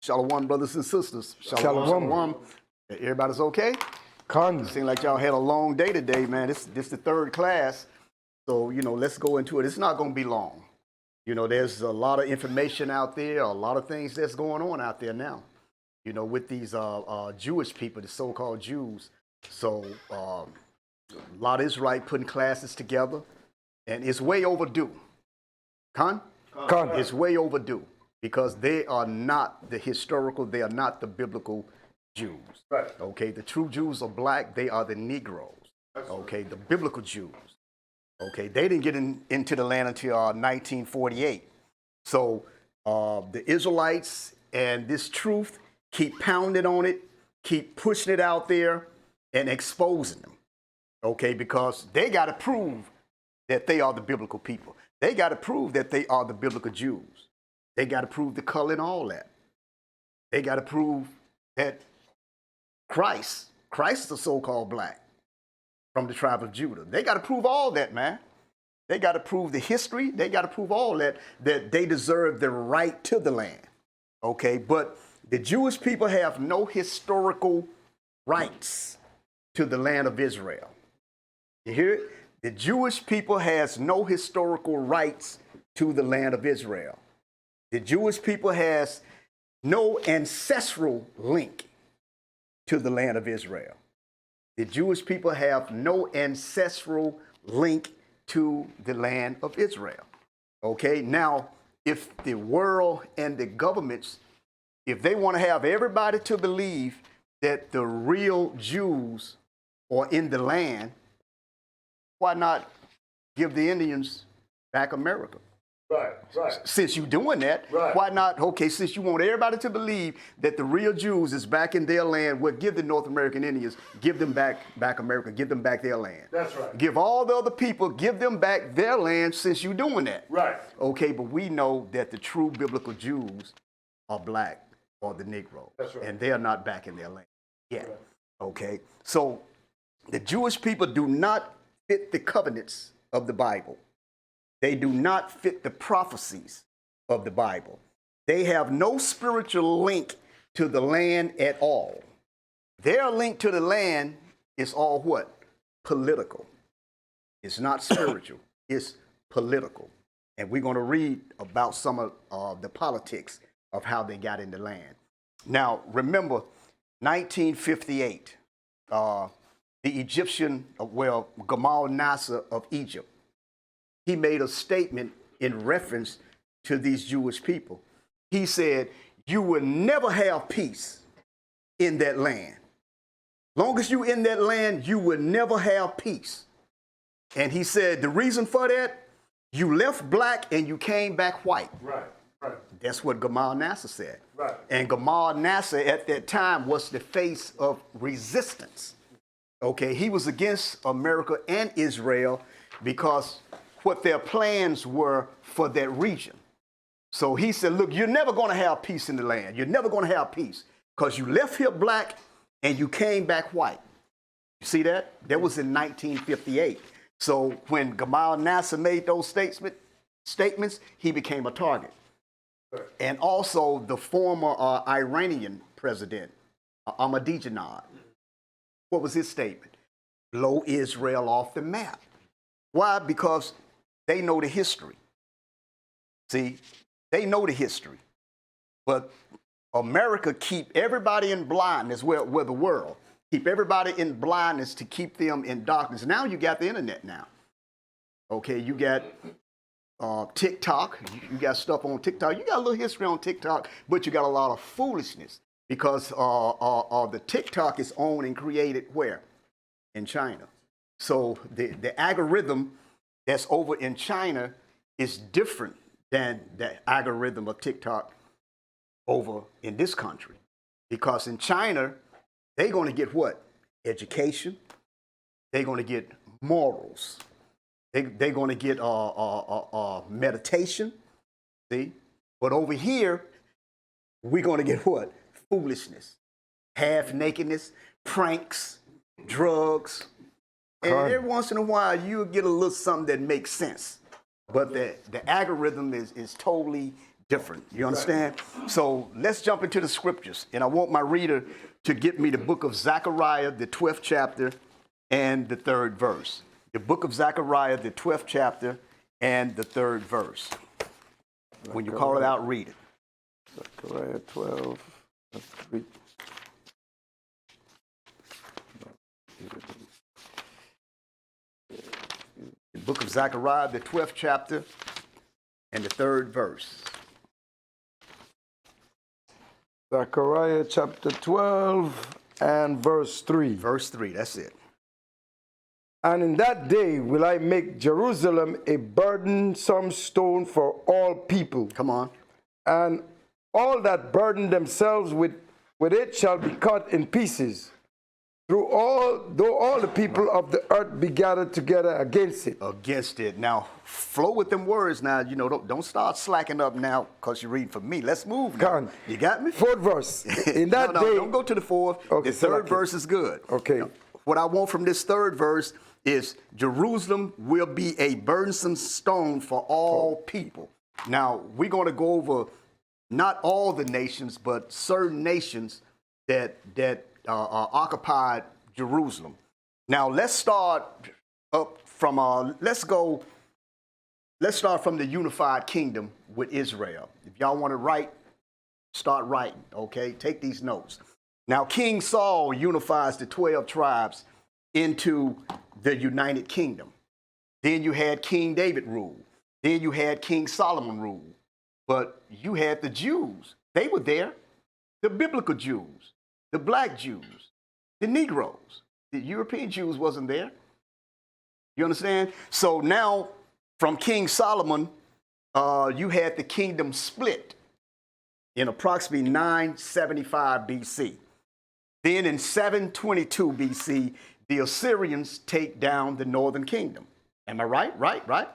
Shalom, brothers and sisters. Shalom. Shalom. Everybody's okay? Con. Seems like y'all had a long day today, man. This the third class. So, let's go into it. It's not going to be long. There's a lot of information out there, a lot of things that's going on out there now, with these Jewish people, the so-called Jews. So a lot of Israelites putting classes together, and it's way overdue. Con? It's way overdue because they are not the historical, they are not the biblical Jews. Right. Okay, the true Jews are black, they are the Negroes. Okay, the biblical Jews. Okay, they didn't get into the land until 1948. So the Israelites and this truth keep pounding on it, keep pushing it out there and exposing them. Okay, because they got to prove that they are the biblical people. They got to prove that they are the biblical Jews. They got to prove the color and all that. They got to prove that Christ is the so-called black from the tribe of Judah. They got to prove all that, man. They got to prove the history. They got to prove all that they deserve the right to the land. Okay, but the Jewish people have no historical rights to the land of Israel. You hear it? The Jewish people has no historical rights to the land of Israel. The Jewish people has no ancestral link to the land of Israel. The Jewish people have no ancestral link to the land of Israel. Okay, now, if the world and the governments, if they want to have everybody to believe that the real Jews are in the land, why not give the Indians back America? Right. Since you're doing that, Right. Why not, okay, since you want everybody to believe that the real Jews is back in their land, well, give the North American Indians, give them back America, give them back their land. That's right. Give all the other people, give them back their land since you're doing that. Right. Okay, but we know that the true biblical Jews are black or the Negro. That's right. And they're not back in their land yet. Right. Okay, so the Jewish people do not fit the covenants of the Bible. They do not fit the prophecies of the Bible. They have no spiritual link to the land at all. Their link to the land is all what? Political. It's not spiritual. It's political. And we're going to read about some of the politics of how they got in the land. Now, remember, 1958, the Egyptian, Gamal Nasser of Egypt, he made a statement in reference to these Jewish people. He said, you will never have peace in that land. Long as you're in that land, you will never have peace. And he said, the reason for that, you left black and you came back white. Right. That's what Gamal Nasser said. Right. And Gamal Nasser at that time was the face of resistance. Okay, he was against America and Israel because what their plans were for that region. So he said, look, you're never going to have peace in the land. You're never going to have peace because you left here black and you came back white. You see that? That was in 1958. So when Gamal Nasser made those statements, he became a target. Right. And also the former Iranian president, Ahmadinejad. What was his statement? Blow Israel off the map. Why? Because they know the history. See, they know the history. But America keep everybody in blindness, where the world, keep everybody in blindness to keep them in darkness. Now you got the internet now. Okay, you got TikTok. You got stuff on TikTok. You got a little history on TikTok, but you got a lot of foolishness because the TikTok is owned and created where? In China. So the algorithm that's over in China is different than the algorithm of TikTok over in this country. Because in China, they're going to get what? Education. They're going to get morals. They're going to get meditation. See? But over here, we're going to get what? Foolishness, half-nakedness, pranks, drugs. And every once in a while, you'll get a little something that makes sense. But the algorithm is totally different. You understand? So let's jump into the scriptures. And I want my reader to get me the book of Zechariah, the 12th chapter, and the 3rd verse. The book of Zechariah, the 12th chapter, and the 3rd verse. When you call it out, read it. Zechariah 12. Let's read. The book of Zechariah, the 12th chapter, and the 3rd verse. Zechariah chapter 12 and verse 3. Verse 3, that's it. And in that day will I make Jerusalem a burdensome stone for all people. Come on. And all that burden themselves with it shall be cut in pieces. Though all the people of the earth be gathered together against it. Against it. Now, flow with them words now. You know, don't start slacking up now because you're reading for me. Let's move now. Con. You got me? 4th verse. In that no, day. Don't go to the 4th. Okay, the 3rd verse is good. Okay. Now, what I want from this 3rd verse is Jerusalem will be a burdensome stone for all people. Now, we're going to go over not all the nations, but certain nations that occupied Jerusalem. Now, let's start up from let's start from the unified kingdom with Israel. If y'all want to write, start writing, okay? Take these notes. Now, King Saul unifies the 12 tribes into the United Kingdom. Then you had King David rule. Then you had King Solomon rule. But you had the Jews. They were there. The biblical Jews, the black Jews, the Negroes. The European Jews wasn't there. You understand? So now, from King Solomon, you had the kingdom split in approximately 975 BC. Then in 722 BC, the Assyrians take down the northern kingdom. Am I right? Right?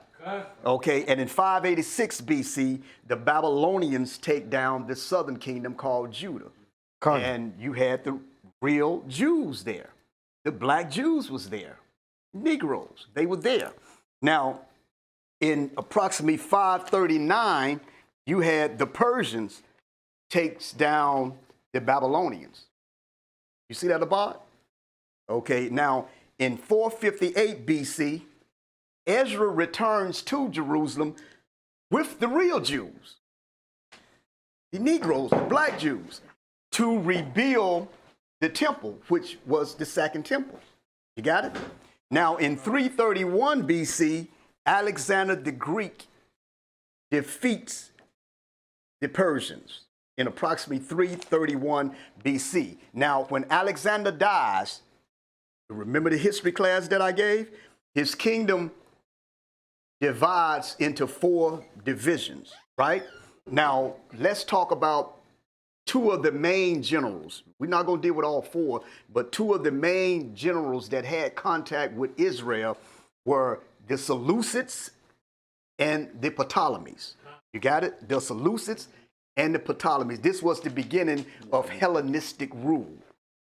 Okay, and in 586 BC, the Babylonians take down the southern kingdom called Judah. And you had the real Jews there. The black Jews was there. Negroes, they were there. Now, in approximately 539, you had the Persians takes down the Babylonians. You see that above? Okay, now in 458 BC, Ezra returns to Jerusalem with the real Jews, the Negroes, the black Jews, to rebuild the temple, which was the second temple. You got it? Now in 331 BC, Alexander the Greek defeats the Persians in approximately 331 BC. Now, when Alexander dies, remember the history class that I gave? His kingdom divides into 4 divisions, right? Now, let's talk about 2 of the main generals. We're not going to deal with all 4, but 2 of the main generals that had contact with Israel were the Seleucids and the Ptolemies. You got it? The Seleucids and the Ptolemies. This was the beginning of Hellenistic rule.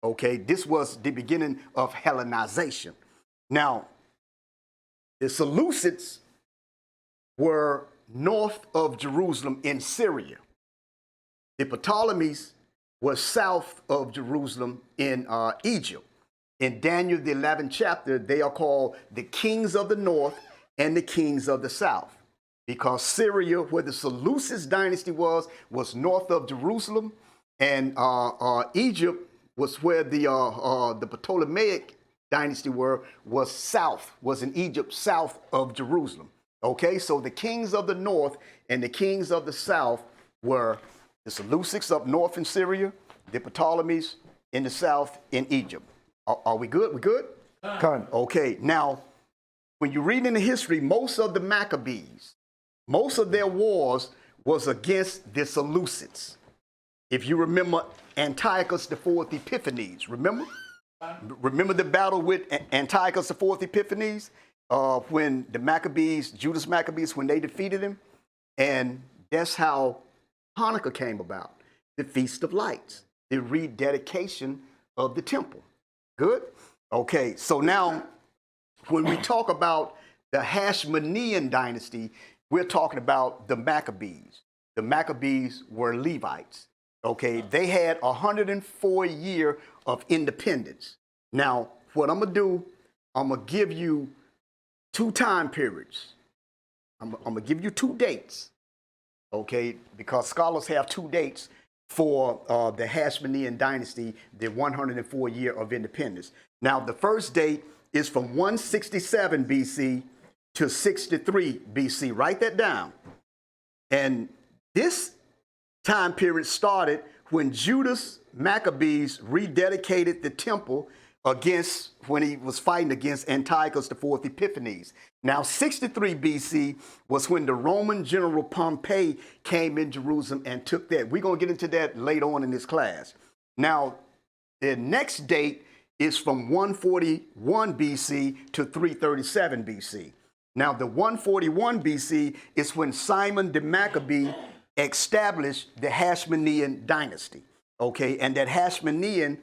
Okay, this was the beginning of Hellenization. Now, the Seleucids were north of Jerusalem in Syria. The Ptolemies were south of Jerusalem in Egypt. In Daniel, the 11th chapter, they are called the kings of the north and the kings of the south. Because Syria, where the Seleucid dynasty was north of Jerusalem, and Egypt was where the Ptolemaic dynasty was south, was in Egypt, south of Jerusalem. Okay, so the kings of the north and the kings of the south were the Seleucids up north in Syria, the Ptolemies in the south in Egypt. Are we good? We good? Okay, now, when you read in the history, most of the Maccabees, most of their wars was against the Seleucids. If you remember Antiochus IV Epiphanes, remember? Remember the battle with Antiochus IV Epiphanes? When the Maccabees, Judas Maccabees, when they defeated him? And that's how Hanukkah came about, the Feast of Lights, the rededication of the temple. Good? Okay, so now when we talk about the Hashmonean dynasty, we're talking about the Maccabees. the Maccabees were Levites. Okay, they had 104 year of independence. Now, what I'm gonna do, I'm gonna give you two time periods. I'm gonna give you two dates, okay? Because scholars have two dates for the Hashmonean dynasty, the 104 year of independence. Now, the first date is from 167 BC to 63 BC. Write that down. And this time period started when Judas Maccabees rededicated the temple when he was fighting against Antiochus IV Epiphanes. Now, 63 BC was when the Roman general Pompey came in Jerusalem and took that. We're going to get into that later on in this class. Now, the next date is from 141 BC to 337 BC. Now, the 141 BC is when Simon the Maccabee established the Hashmonean dynasty. Okay, and that Hashmonean,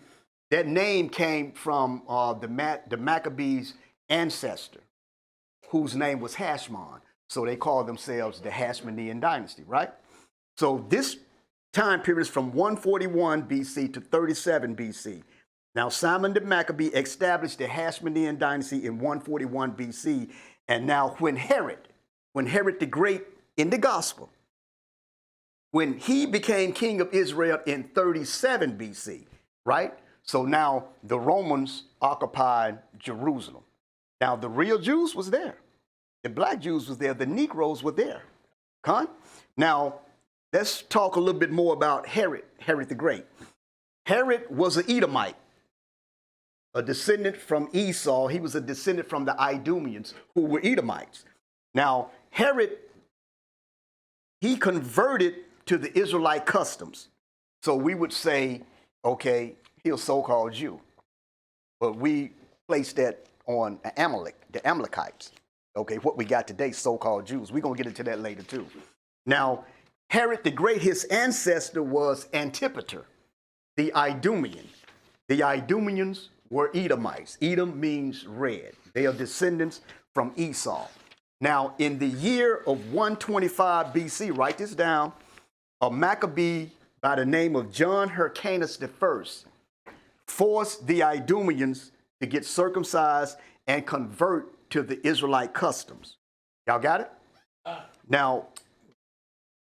that name came from the Maccabees' ancestor, whose name was Hashmon. So they called themselves the Hashmonean dynasty, right? So this time period is from 141 BC to 37 BC. Now, Simon the Maccabee established the Hashmonean dynasty in 141 BC. And now when Herod the Great in the gospel, when he became king of Israel in 37 BC, right? So now the Romans occupied Jerusalem. Now the real Jews was there. The black Jews was there. The Negroes were there. Huh? Now let's talk a little bit more about Herod the Great. Herod was an Edomite, a descendant from Esau. He was a descendant from the Idumeans, who were Edomites. Now Herod, he converted to the Israelite customs. So we would say, okay, he's a so-called Jew. But we place that on Amalek, the Amalekites. Okay, what we got today, so-called Jews. We're going to get into that later too. Now, Herod the Great, his ancestor was Antipater, the Idumean. The Idumeans were Edomites. Edom means red. They are descendants from Esau. Now, in the year of 125 BC, write this down, a Maccabee by the name of John Hyrcanus I forced the Idumeans to get circumcised and convert to the Israelite customs. Y'all got it? Now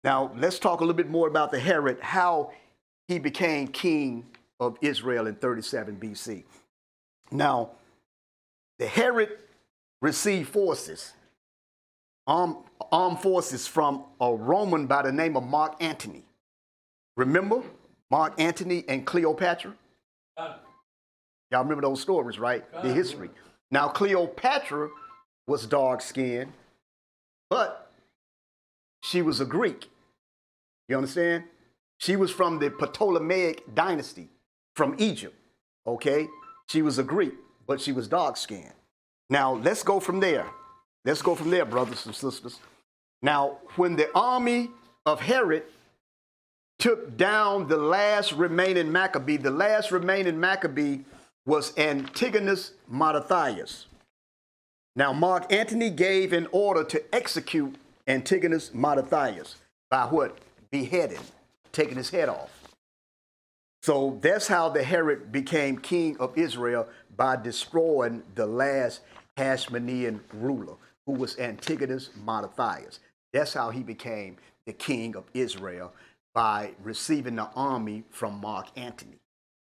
let's talk a little bit more about the Herod, how he became king of Israel in 37 BC. Now, the Herod received forces, armed forces from a Roman by the name of Mark Antony. Remember Mark Antony and Cleopatra? Y'all remember those stories, right? The history. Now, Cleopatra was dark-skinned, but she was a Greek. You understand? She was from the Ptolemaic dynasty from Egypt, okay? She was a Greek, but she was dark-skinned. Now, let's go from there. Let's go from there, brothers and sisters. Now, when the army of Herod took down the last remaining Maccabee, the last remaining Maccabee was Antigonus Mattathias. Now, Mark Antony gave an order to execute Antigonus Mattathias by what? Beheading, taking his head off. So that's how the Herod became king of Israel, by destroying the last Hashmonean ruler, who was Antigonus Mattathias. That's how he became the king of Israel, by receiving the army from Mark Antony.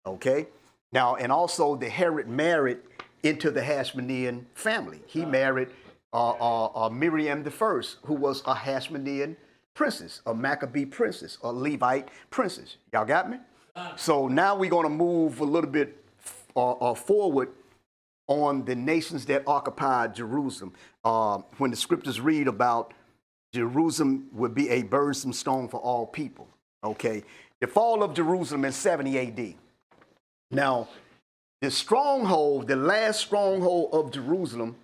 Okay? Now, and also the Herod married into the Hashmonean family. He married Miriam I, who was a Hashmonean princess, a Maccabee princess, a Levite princess. Y'all got me? So now we're going to move a little bit forward on the nations that occupied Jerusalem. When the scriptures read about Jerusalem would be a burdensome stone for all people. Okay, the fall of Jerusalem in 70 AD. Now, the stronghold, the last stronghold of Jerusalem,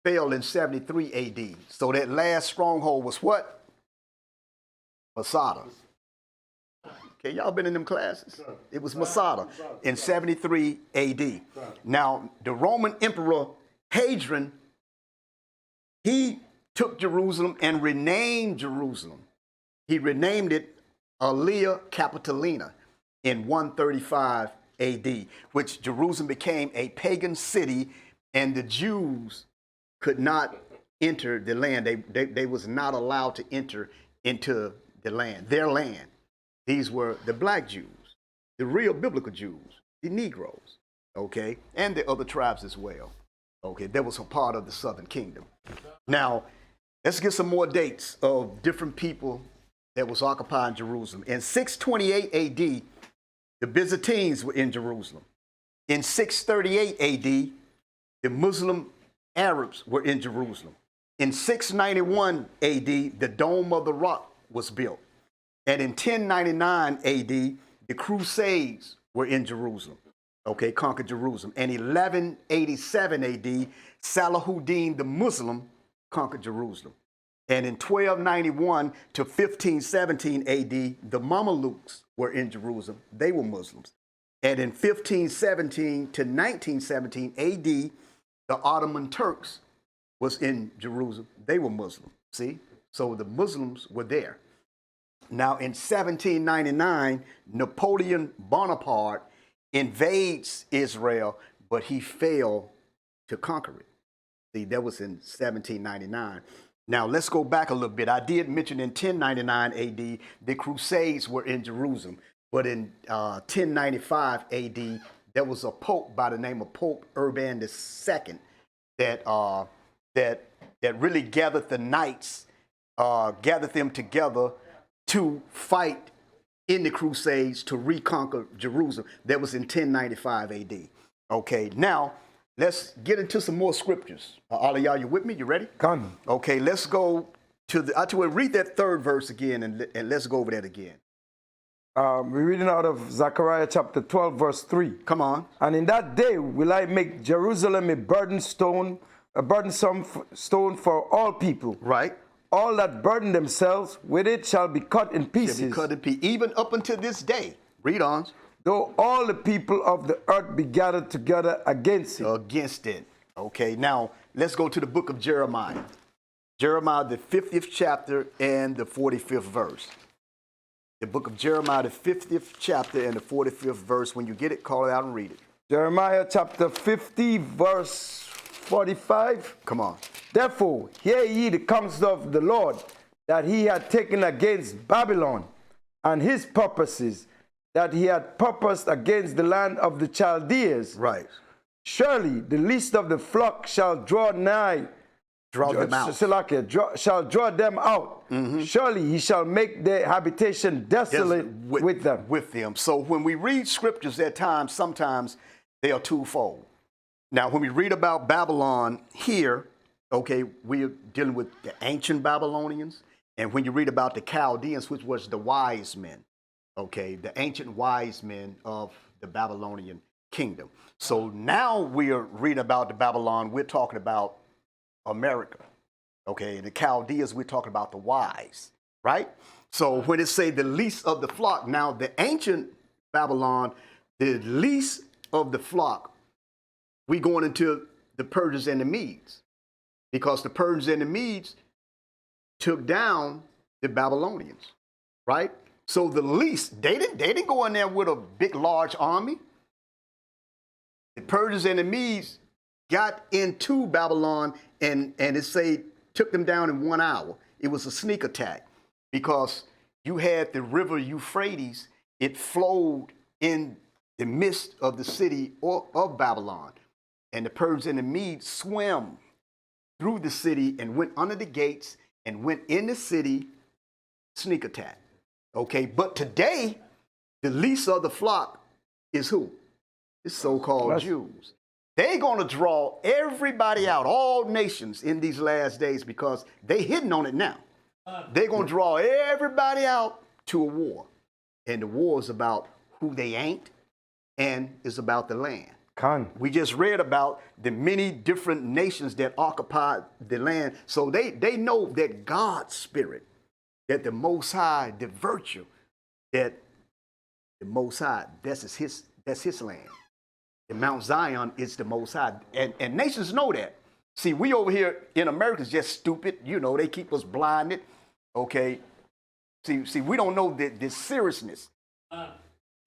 fell in 73 AD. So that last stronghold was what? Masada. Okay, y'all been in them classes? It was Masada in 73 AD. Now, the Roman Emperor Hadrian, he took Jerusalem and renamed Jerusalem. he renamed it Aelia Capitolina in 135 AD, which Jerusalem became a pagan city, and the Jews could not enter the land. They was not allowed to enter into the land, their land. These were the black Jews, the real biblical Jews, the Negroes, okay, and the other tribes as well. Okay, that was a part of the southern kingdom. Now, let's get some more dates of different people that was occupying Jerusalem. In 628 AD, the Byzantines were in Jerusalem. In 638 AD, the Muslim Arabs were in Jerusalem. In 691 AD, the Dome of the Rock was built. And in 1099 AD, the Crusades were in Jerusalem. Okay, conquered Jerusalem. And 1187 AD, Salahuddin the Muslim conquered Jerusalem. And in 1291 to 1517 AD, the Mamelukes were in Jerusalem. They were Muslims. And in 1517 to 1917 AD, the Ottoman Turks was in Jerusalem. They were Muslim. See? So the Muslims were there. Now in 1799, Napoleon Bonaparte invades Israel, but he failed to conquer it. See, that was in 1799. Now let's go back a little bit. I did mention in 1099 AD, the Crusades were in Jerusalem, but in 1095 AD, there was a pope by the name of Pope Urban II that really gathered the knights, gathered them together to fight in the Crusades to reconquer Jerusalem. That was in 1095 AD. Okay, now let's get into some more scriptures. All of y'all, you with me? You ready? Come. Okay, let's go to the, I will read that third verse again and let's go over that again. We're reading out of Zechariah chapter 12, verse 3. Come on. And in that day will I make Jerusalem a burdensome stone for all people. Right. All that burden themselves with it shall be cut in pieces. Shall be cut in pieces, even up until this day. Read on. Though all the people of the earth be gathered together against it. Against it. Okay, now let's go to the book of Jeremiah. Jeremiah, the 50th chapter and the 45th verse. The book of Jeremiah, the 50th chapter and the 45th verse. When you get it, call it out and read it. Jeremiah chapter 50, verse 45. Come on. Therefore, hear ye the counsel of the Lord, that he had taken against Babylon, and his purposes, that he had purposed against the land of the Chaldeans. Right. Surely the least of the flock shall draw nigh. Draw them out. Shall draw them out. Mm-hmm. Surely he shall make their habitation desolate with them. With them. So when we read scriptures at times, sometimes they are twofold. Now, when we read about Babylon here, okay, we're dealing with the ancient Babylonians. And when you read about the Chaldeans, which was the wise men, okay, the ancient wise men of the Babylonian kingdom. So now we are reading about the Babylon, we're talking about America, okay? The Chaldeans, we're talking about the wise, right? So when it say the least of the flock, now the ancient Babylon, the least of the flock, we going into the Persians and the Medes, because the Persians and the Medes took down the Babylonians, right? So the least, they didn't go in there with a big, large army. The Persians and the Medes got into Babylon and it say took them down in 1 hour. It was a sneak attack because you had the river Euphrates. It flowed in the midst of the city of Babylon. And the Persians and the Medes swam through the city and went under the gates and went in the city, sneak attack. Okay, but today, the least of the flock is who? The so-called Jews. They're going to draw everybody out, all nations in these last days, because they hitting on it now. They're going to draw everybody out to a war. And the war is about who they ain't, and it's about the land. We just read about the many different nations that occupied the land. So they know that God's spirit, that the Most High, the virtue, that the Most High, that's his land. The Mount Zion is the Most High. And nations know that. See, we over here in America is just stupid. You know, they keep us blinded. Okay. See, we don't know this seriousness.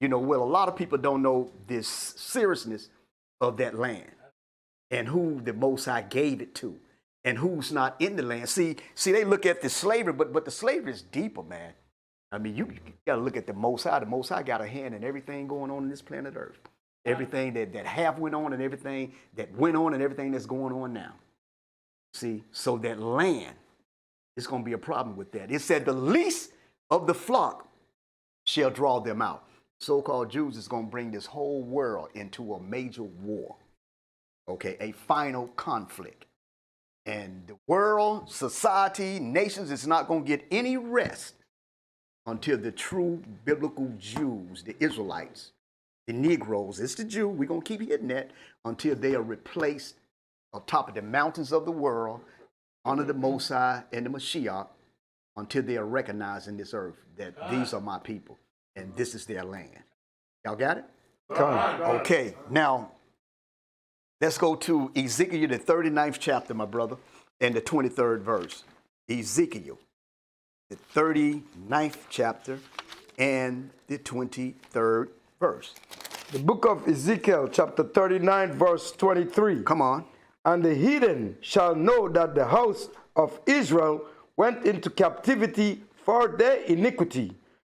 You know, well, a lot of people don't know this seriousness of that land and who the Most High gave it to and who's not in the land. See, they look at the slavery, but the slavery is deeper, man. I mean, you got to look at the Most High. The Most High got a hand in everything going on in this planet Earth. Everything that have went on and everything that went on and everything that's going on now. See, so that land is going to be a problem with that. It said the least of the flock shall draw them out. So-called Jews is going to bring this whole world into a major war. Okay, a final conflict. And the world, society, nations is not going to get any rest until the true biblical Jews, the Israelites, the Negroes, it's the Jew, we're going to keep hitting that until they are replaced on top of the mountains of the world, under the Most High and the Mashiach, until they are recognized in this earth that these are my people and this is their land. Y'all got it? Okay, now let's go to Ezekiel, the 39th chapter, my brother, and the 23rd verse. Ezekiel, the 39th chapter and the 23rd verse. The book of Ezekiel, chapter 39, verse 23. Come on. And the heathen shall know that the house of Israel went into captivity for their iniquity,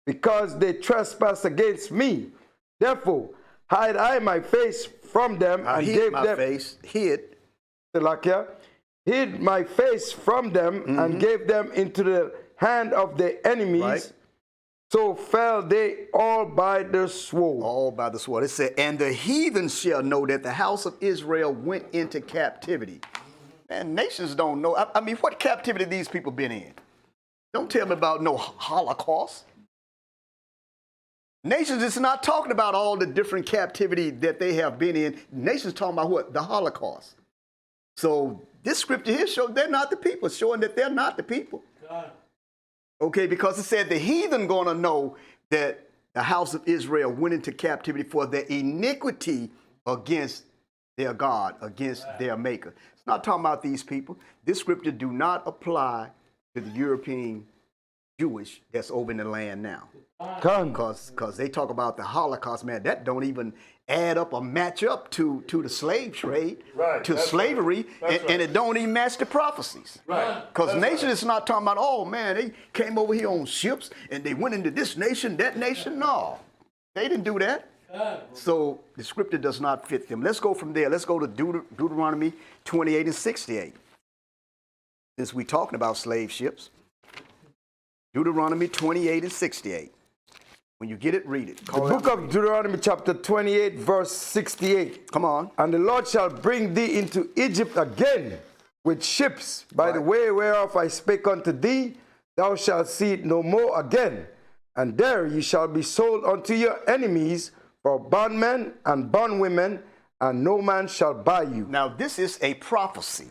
because they trespassed against me. Therefore, hide I my face from them and gave them hid my face from them and gave them into the hand of their enemies. Right. So fell they all by the sword. All by the sword. It said, and the heathen shall know that the house of Israel went into captivity. Man, nations don't know. I mean, what captivity these people been in? Don't tell me about no Holocaust. Nations is not talking about all the different captivity that they have been in. Nations talking about what? The Holocaust. So this scripture here shows they're not the people, showing that they're not the people. God. Okay, because it said the heathen going to know that the house of Israel went into captivity for their iniquity against their God, against their maker. It's not talking about these people. This scripture do not apply to the European Jewish that's over in the land now. Because they talk about the Holocaust, man, that don't even add up or match up to the slave trade, to slavery, and it don't even match the prophecies. Because nation is not talking about, oh man, they came over here on ships and they went into this nation, that nation. No, they didn't do that. So the scripture does not fit them. Let's go from there. Let's go to Deuteronomy 28 and 68. Since we're talking about slave ships. Deuteronomy 28 and 68. When you get it, read it. The book of Deuteronomy chapter 28, verse 68. Come on. And the Lord shall bring thee into Egypt again with ships, by the way whereof I spake unto thee, thou shalt see it no more again. And there ye shall be sold unto your enemies for bondmen and bondwomen, and no man shall buy you. Now this is a prophecy.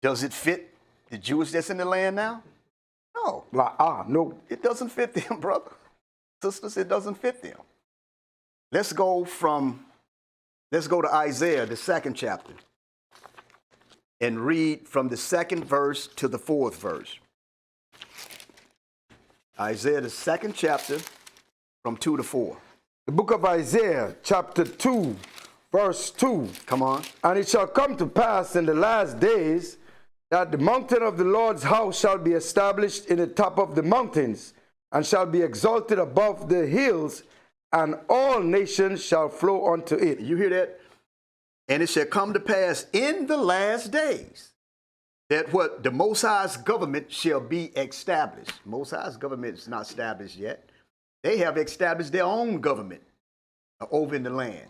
Does it fit the Jews that's in the land now? No. No. It doesn't fit them, brother. Sisters, it doesn't fit them. Let's go to Isaiah, the 2nd chapter, and read from the 2nd verse to the 4th verse. Isaiah, the 2nd chapter, from 2 to 4. The book of Isaiah, chapter 2, verse 2. Come on. And it shall come to pass in the last days that the mountain of the Lord's house shall be established in the top of the mountains, and shall be exalted above the hills, and all nations shall flow unto it. You hear that? And it shall come to pass in the last days that what the Most High's government shall be established. Most High's government is not established yet. They have established their own government over in the land,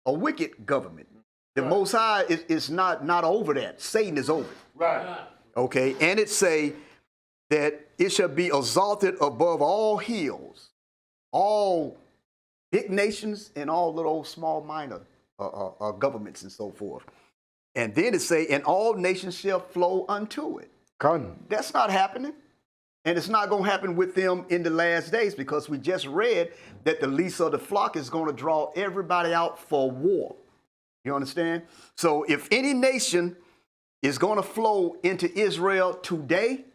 a wicked government. The Most High is not over that. Satan is over it. Right. Okay, and it say that it shall be exalted above all hills, all big nations and all little small minor governments and so forth. And then it say, and all nations shall flow unto it. That's not happening. And it's not going to happen with them in the last days, because we just read that the least of the flock is going to draw everybody out for war. You understand? So if any nation is going to flow into Israel today,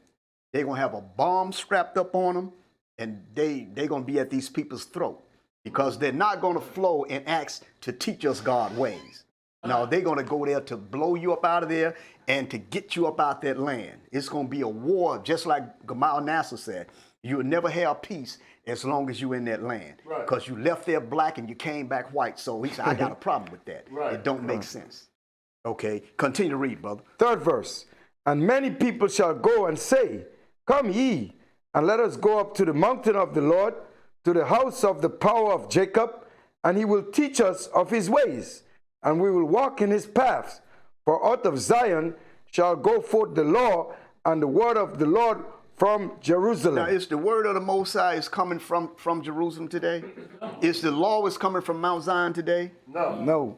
they're going to have a bomb strapped up on them, and they're going to be at these people's throat because they're not going to flow and ask to teach us God's ways. No, they're going to go there to blow you up out of there and to get you up out that land. It's going to be a war, just like Gamal Nasser said. You'll never have peace as long as you're in that land. Because you left there black and you came back white. So he said, I got a problem with that. It don't make sense. Okay, continue to read, brother. 3rd verse. And many people shall go and say, Come ye, and let us go up to the mountain of the Lord, to the house of the power of Jacob, and he will teach us of his ways, and we will walk in his paths. For out of Zion shall go forth the law and the word of the Lord from Jerusalem. Now, is the word of the Most High is coming from Jerusalem today? Is the law is coming from Mount Zion today? No.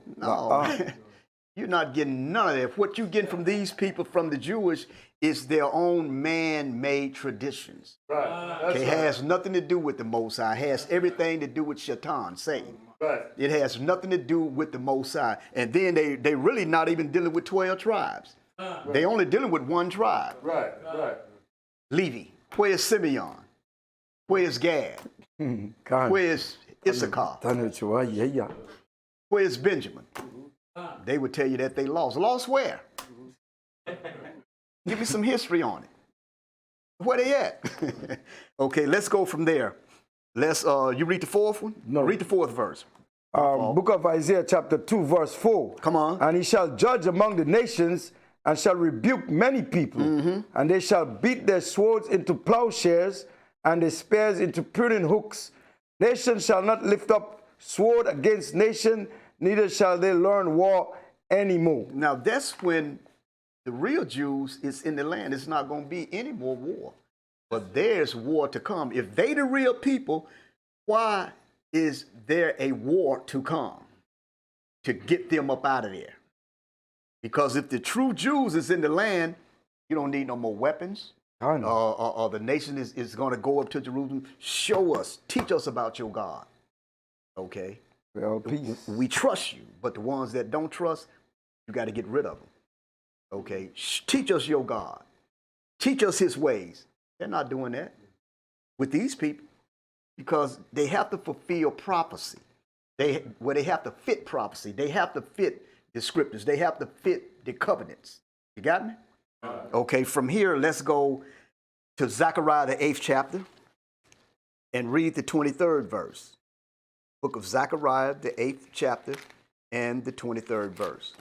You're not getting none of that. What you're getting from these people, from the Jewish, is their own man-made traditions. It has nothing to do with the Most High. It has everything to do with Shaitan, Satan. It has nothing to do with the Most High. And then they really not even dealing with 12 tribes. They only dealing with one tribe. Levi. Where's Simeon? Where's Gad? Where's Issachar? Where's Benjamin? They would tell you that they lost. Lost where? Give me some history on it. Where they at? Okay, let's go from there. Let's you read the 4th one? No. Read the 4th verse. Book of Isaiah chapter 2 verse 4. Come on. And he shall judge among the nations and shall rebuke many people. And they shall beat their swords into plowshares and their spears into pruning hooks. Nation shall not lift up sword against nation, neither shall they learn war anymore. Now that's when the real Jews is in the land. It's not going to be any more war. But there's war to come. If they the real people, why is there a war to come to get them up out of there? Because if the true Jews is in the land, you don't need no more weapons. Or the nation is going to go up to Jerusalem. Show us, teach us about your God. Okay? Well, peace. We trust you, but the ones that don't trust, you got to get rid of them. Okay? Teach us your God. Teach us his ways. They're not doing that with these people because they have to fulfill prophecy. They have to fit prophecy. They have to fit the scriptures. They have to fit the covenants. You got me? Okay, from here, let's go to Zechariah, the 8th chapter, and read the 23rd verse. Book of Zechariah, the 8th chapter, and the 23rd verse.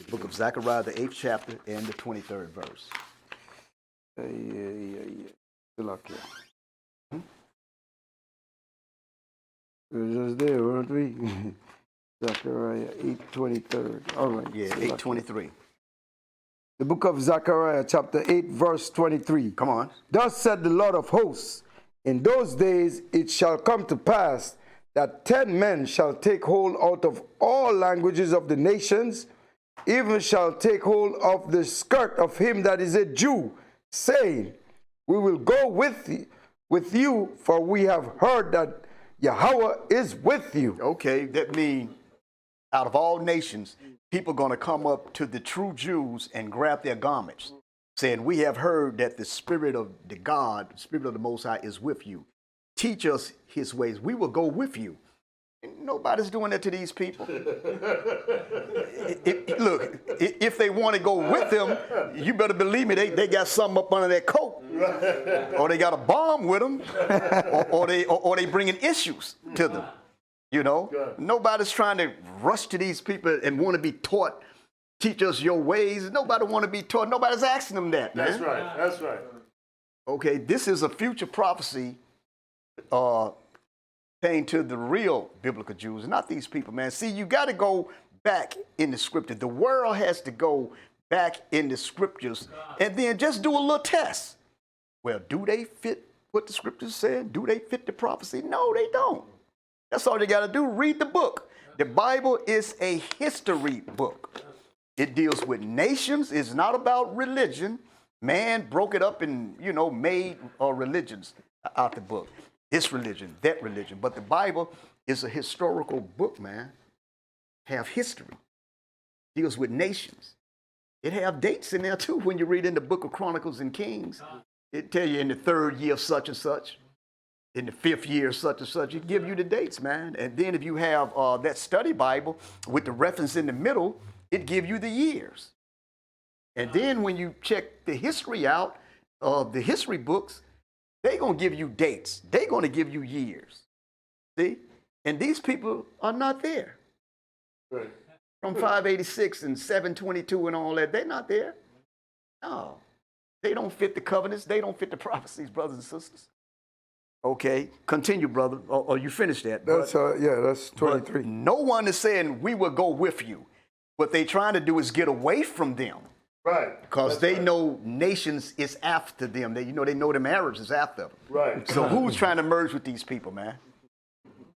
Book of Zechariah, the 8th chapter, and the 23rd verse. We're just there, weren't we? Zechariah 8:23. All right. Yeah, 8:23. The book of Zechariah, chapter 8, verse 23. Come on. Thus said the Lord of hosts, in those days it shall come to pass that 10 men shall take hold out of all languages of the nations, even shall take hold of the skirt of him that is a Jew, saying, we will go with you, for we have heard that Yahweh is with you. Okay, that means out of all nations, people are going to come up to the true Jews and grab their garments, saying, we have heard that the Spirit of the God, the Spirit of the Most High is with you. Teach us his ways. We will go with you. And nobody's doing that to these people. Look, if they want to go with them, you better believe me, they got something up under their coat. Or they got a bomb with them. or they bringing issues to them. You know, nobody's trying to rush to these people and want to be taught, teach us your ways. Nobody want to be taught. Nobody's asking them that, man. That's right. Okay, this is a future prophecy pertaining to the real biblical Jews, not these people, man. See, you got to go back in the scripture. The world has to go back in the scriptures and then just do a little test. Well, do they fit what the scriptures said? Do they fit the prophecy? No, they don't. That's all you got to do. Read the book. The Bible is a history book. It deals with nations. It's not about religion. Man broke it up and, made religions out the book. This religion, that religion. But the Bible is a historical book, man. have history, deals with nations. It have dates in there too. When you read in the book of Chronicles and Kings, it tell you in the 3rd year of such and such, in the 5th year of such and such. It give you the dates, man. And then if you have that study Bible with the reference in the middle, it give you the years. And then when you check the history out of the history books, they're going to give you dates. They're going to give you years. See? And these people are not there. Right. From 586 and 722 and all that, they're not there. No. They don't fit the covenants. They don't fit the prophecies, brothers and sisters. Okay, continue, brother. Or you finished that. That's that's 23. No one is saying we will go with you. What they're trying to do is get away from them. Right. Because they know nations is after them. They know them Arabs is after them. Right. So who's trying to merge with these people, man?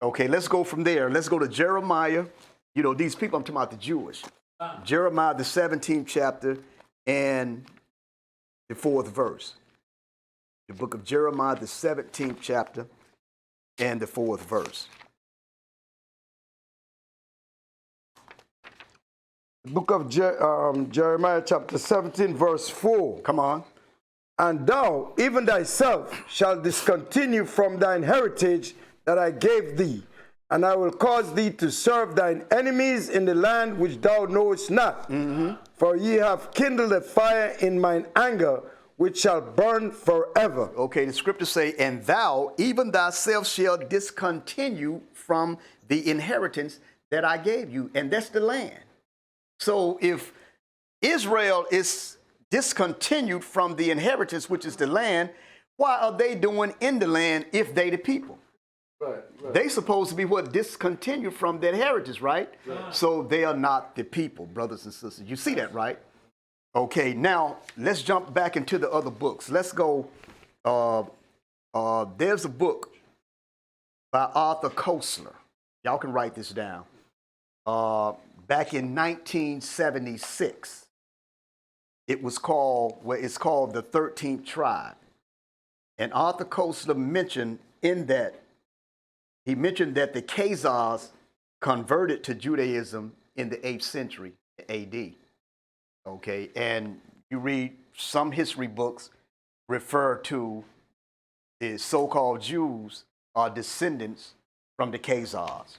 Okay, let's go from there. Let's go to Jeremiah. These people, I'm talking about the Jewish. Jeremiah, the 17th chapter and the 4th verse. The book of Jeremiah, the 17th chapter and the 4th verse. The book of Jeremiah, chapter 17, verse 4. Come on. And thou, even thyself, shalt discontinue from thine heritage that I gave thee, and I will cause thee to serve thine enemies in the land which thou knowest not. Mm-hmm. For ye have kindled a fire in mine anger, which shall burn forever. Okay, the scriptures say, and thou, even thyself, shall discontinue from the inheritance that I gave you. And that's the land. So if Israel is discontinued from the inheritance, which is the land, why are they doing in the land if they the people? Right. They supposed to be discontinued from their heritage, right? So they are not the people, brothers and sisters. You see that, right? Okay, now let's jump back into the other books. Let's go. There's a book by Arthur Koestler. Y'all can write this down. Back in 1976, it's called the 13th Tribe. And Arthur Koestler mentioned that the Khazars converted to Judaism in the 8th century AD. Okay, and you read some history books refer to the so-called Jews are descendants from the Khazars.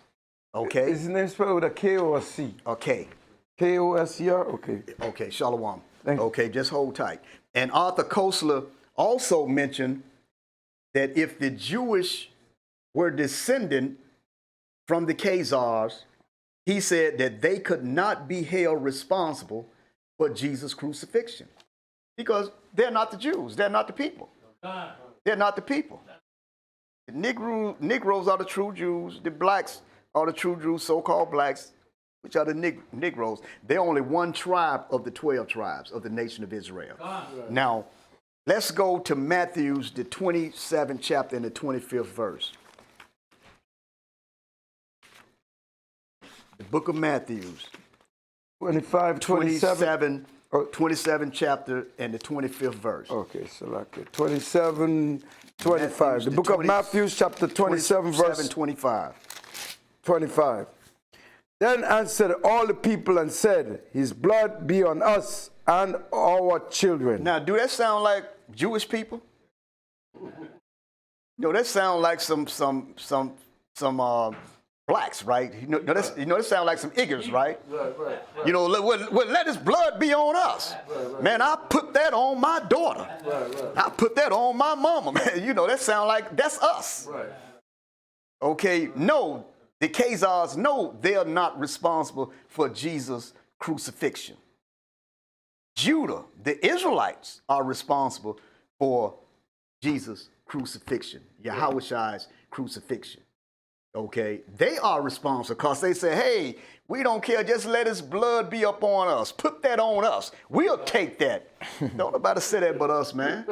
Okay. His name spelled with a K or a C? A K. K-O-S-E-R? Okay. Okay, Shalom. Thank you. Okay, just hold tight. And Arthur Koestler also mentioned that if the Jewish were descendant from the Khazars, he said that they could not be held responsible for Jesus' crucifixion because they're not the Jews. They're not the people. They're not the people. The Negroes are the true Jews. The blacks are the true Jews, so-called blacks, which are the Negroes. They're only one tribe of the 12 tribes of the nation of Israel. Now, let's go to Matthew's, the 27th chapter and the 25th verse. The book of Matthew's. 27 chapter and the 25th verse. Okay, so like it. 27, 25. Matthew's, the book of Matthew, chapter 27, verse 25. 25. Then answered all the people and said, his blood be on us and our children. Now, do that sound like Jewish people? No, that sound like some blacks, right? That sound like some Iggers, right? Right. Let his blood be on us. Right. Man, I put that on my daughter. Right. I put that on my mama, man. That sound like that's us. Right. Okay, no, the Khazars, no, they are not responsible for Jesus' crucifixion. Judah, the Israelites, are responsible for Jesus' crucifixion, Yahweh's crucifixion. Okay, they are responsible because they say, hey, we don't care, just let his blood be up on us. Put that on us. We'll take that. Don't nobody say that but us, man.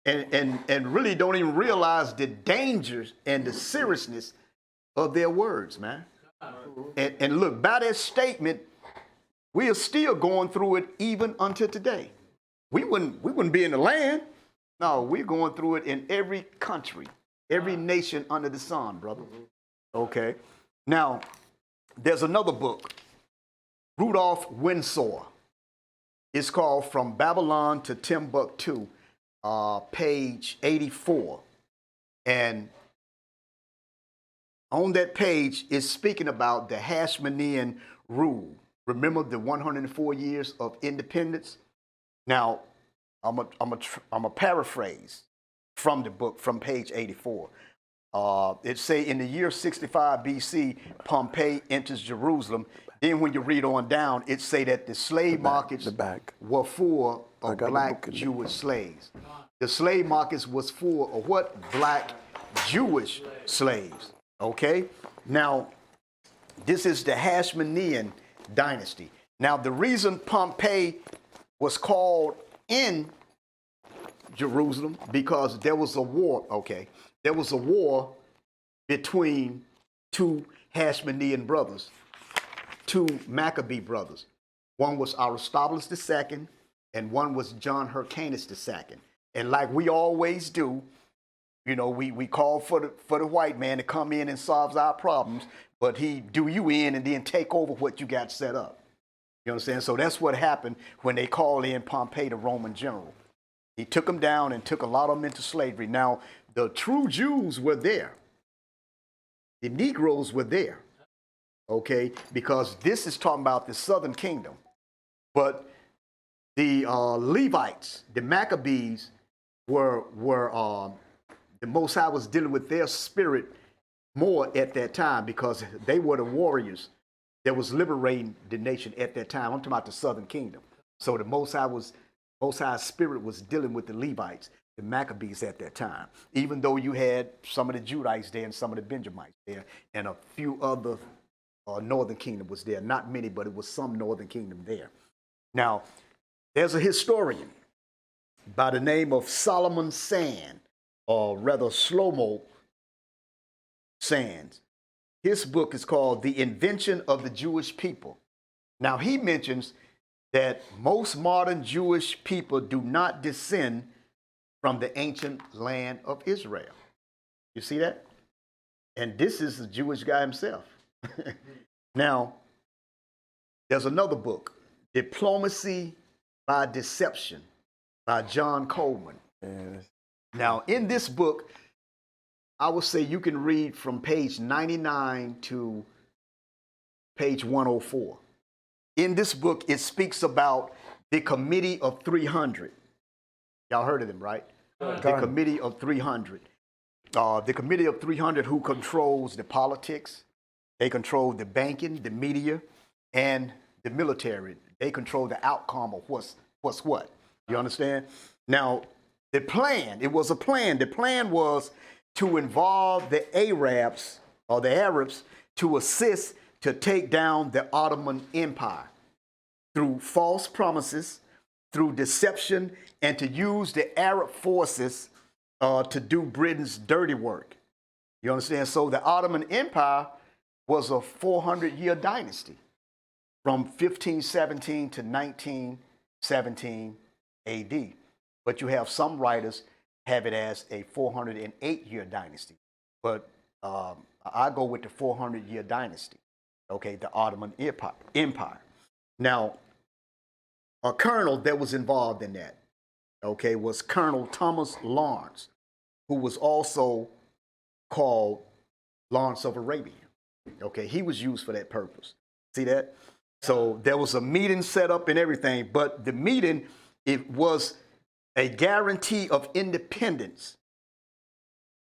And really don't even realize the dangers and the seriousness of their words, man. And look, by their statement, we are still going through it even until today. We wouldn't be in the land. No, we're going through it in every country, every nation under the sun, brother. Okay. Now, There's another book, Rudolph Windsor. It's called From Babylon to Timbuktu, page 84. And on that page, it's speaking about the Hashmonean rule. Remember the 104 years of independence? Now, I'm a paraphrase from the book, from page 84. It say in the year 65 BC, Pompey enters Jerusalem. Then when you read on down, it say that the slave markets were full of black Jewish slaves. The slave markets was full of what? Black Jewish slaves. Okay? Now, this is the Hashmonean dynasty. Now, the reason Pompey was called in Jerusalem, because there was a war, okay? There was a war between two Hashmonean brothers, two Maccabee brothers. One was Aristobulus II, and one was John Hyrcanus II. And like we always do, you know, we call for the white man to come in and solve our problems, but he do you in and then take over what you got set up. You understand? So that's what happened when they called in Pompey, the Roman general. He took them down and took a lot of them into slavery. Now, the true Jews were there. The Negroes were there, okay? Because this is talking about the southern kingdom. But the Levites, the Maccabees, were the Most High was dealing with their spirit more at that time because they were the warriors that was liberating the nation at that time. I'm talking about the southern kingdom. So the Most High's spirit was dealing with the Levites, the Maccabees at that time, even though you had some of the Judites there and some of the Benjamites there, and a few other northern kingdom was there. Not many, but it was some northern kingdom there. Now, there's a historian by the name of Solomon Sand, or rather Shlomo Sands. His book is called The Invention of the Jewish People. Now, he mentions that most modern Jewish people do not descend from the ancient land of Israel. You see that? And this is the Jewish guy himself. Now, there's another book, Diplomacy by Deception, by John Coleman. Yes. Now, in this book, I would say you can read from page 99 to page 104. In this book, it speaks about the Committee of 300. Y'all heard of them, right? The Committee of 300. The Committee of 300 who controls the politics, they control the banking, the media, and the military. They control the outcome of what's what. You understand? Now, the plan, it was a plan. The plan was to involve the Arabs, or the Arabs, to assist to take down the Ottoman Empire through false promises, through deception, and to use the Arab forces to do Britain's dirty work. You understand? So the Ottoman Empire was a 400-year dynasty from 1517 to 1917 AD. But you have some writers have it as a 408-year dynasty. But I go with the 400-year dynasty, okay, the Ottoman Empire. Now, a colonel that was involved in that, okay, was Colonel Thomas Lawrence, who was also called Lawrence of Arabia. Okay, he was used for that purpose. See that? So there was a meeting set up and everything, but the meeting, it was a guarantee of independence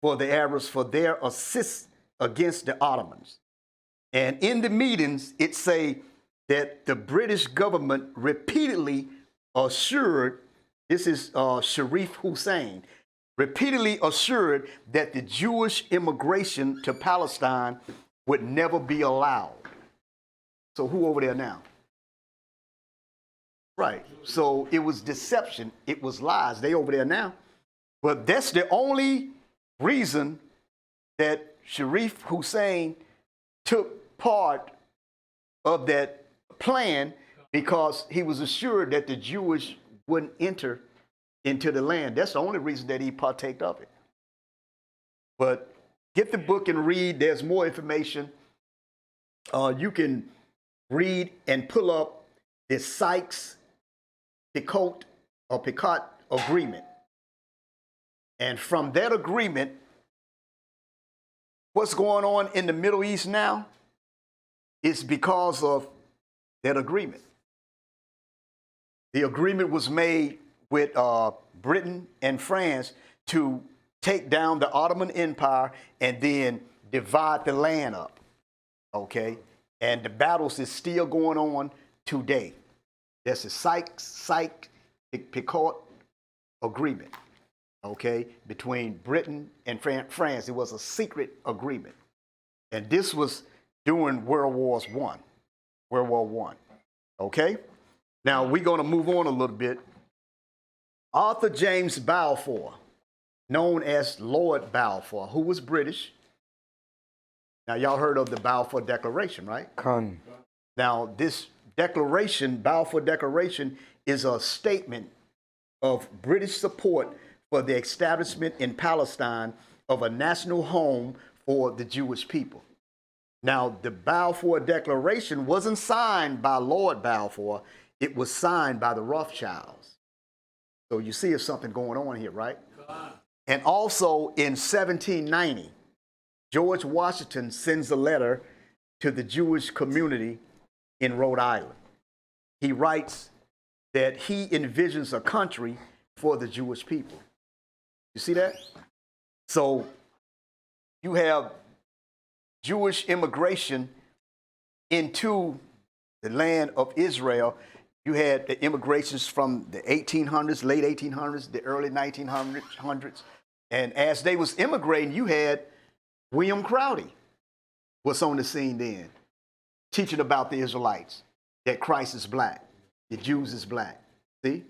for the Arabs for their assist against the Ottomans. And in the meetings, it say that the British government repeatedly assured, this is Sharif Hussein, repeatedly assured that the Jewish immigration to Palestine would never be allowed. So who over there now? Right. So it was deception. It was lies. They over there now. But that's the only reason that Sharif Hussein took part of that plan, because he was assured that the Jewish wouldn't enter into the land. That's the only reason that he partaked of it. But get the book and read. There's more information. you can read and pull up the Sykes-Picot or Picot agreement. And from that agreement, what's going on in the Middle East now is because of that agreement. The agreement was made with Britain and France to take down the Ottoman Empire and then divide the land up, okay? And the battles is still going on today. That's a Sykes-Picot agreement, okay, between Britain and France. It was a secret agreement. And this was during World War I, okay? Now, we're going to move on a little bit. Arthur James Balfour, known as Lord Balfour, who was British. Now, y'all heard of the Balfour Declaration, right? Con. Now, this declaration, Balfour Declaration, is a statement of British support for the establishment in Palestine of a national home for the Jewish people. Now, the Balfour Declaration wasn't signed by Lord Balfour. It was signed by the Rothschilds. So you see there's something going on here, right? And also in 1790, George Washington sends a letter to the Jewish community in Rhode Island. He writes that he envisions a country for the Jewish people. You see that? So you have Jewish immigration into the land of Israel. You had the immigrations from the 1800s, late 1800s, the early 1900s. And as they was immigrating, you had William Crowdy was on the scene then, teaching about the Israelites, that Christ is black, the Jews is black. See?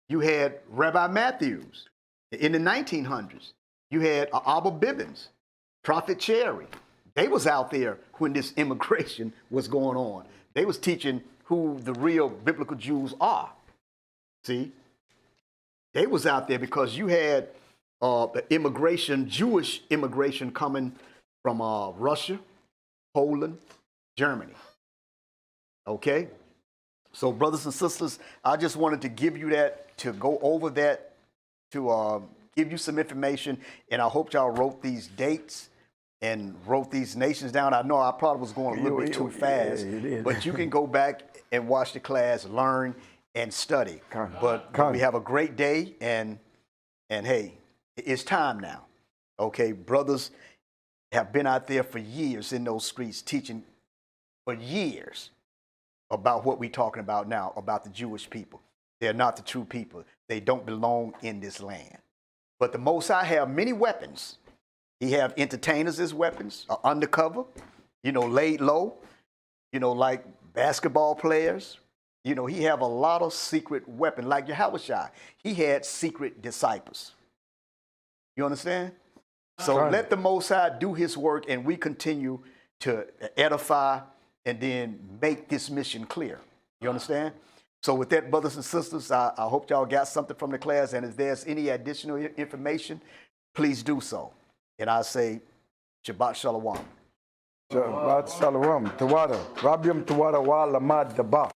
You had Rabbi Matthews in the 1900s. You had Abba Bibbins, Prophet Cherry. They was out there when this immigration was going on. They was teaching who the real biblical Jews are. See? They was out there because you had the immigration, Jewish immigration coming from Russia, Poland, Germany. Okay? So brothers and sisters, I just wanted to give you that, to go over that, to give you some information, and I hope y'all wrote these dates and wrote these nations down. I know I probably was going a little bit too fast, but you can go back and watch the class, learn and study. But we have a great day, and hey, it's time now. Okay, brothers have been out there for years in those streets teaching for years about what we're talking about now, about the Jewish people. They're not the true people. They don't belong in this land. But the Most High have many weapons. He have entertainers as weapons, undercover, laid low, like basketball players. He have a lot of secret weapons, like Yahushua. He had secret disciples. You understand? So let the Most High do his work, and we continue to edify and then make this mission clear. You understand? So with that, brothers and sisters, I hope y'all got something from the class, and if there's any additional information, please do so. And I say, Shabbat Shalom. Shabbat Shalom. Tawada. Rabium Tawada wa lamad daba.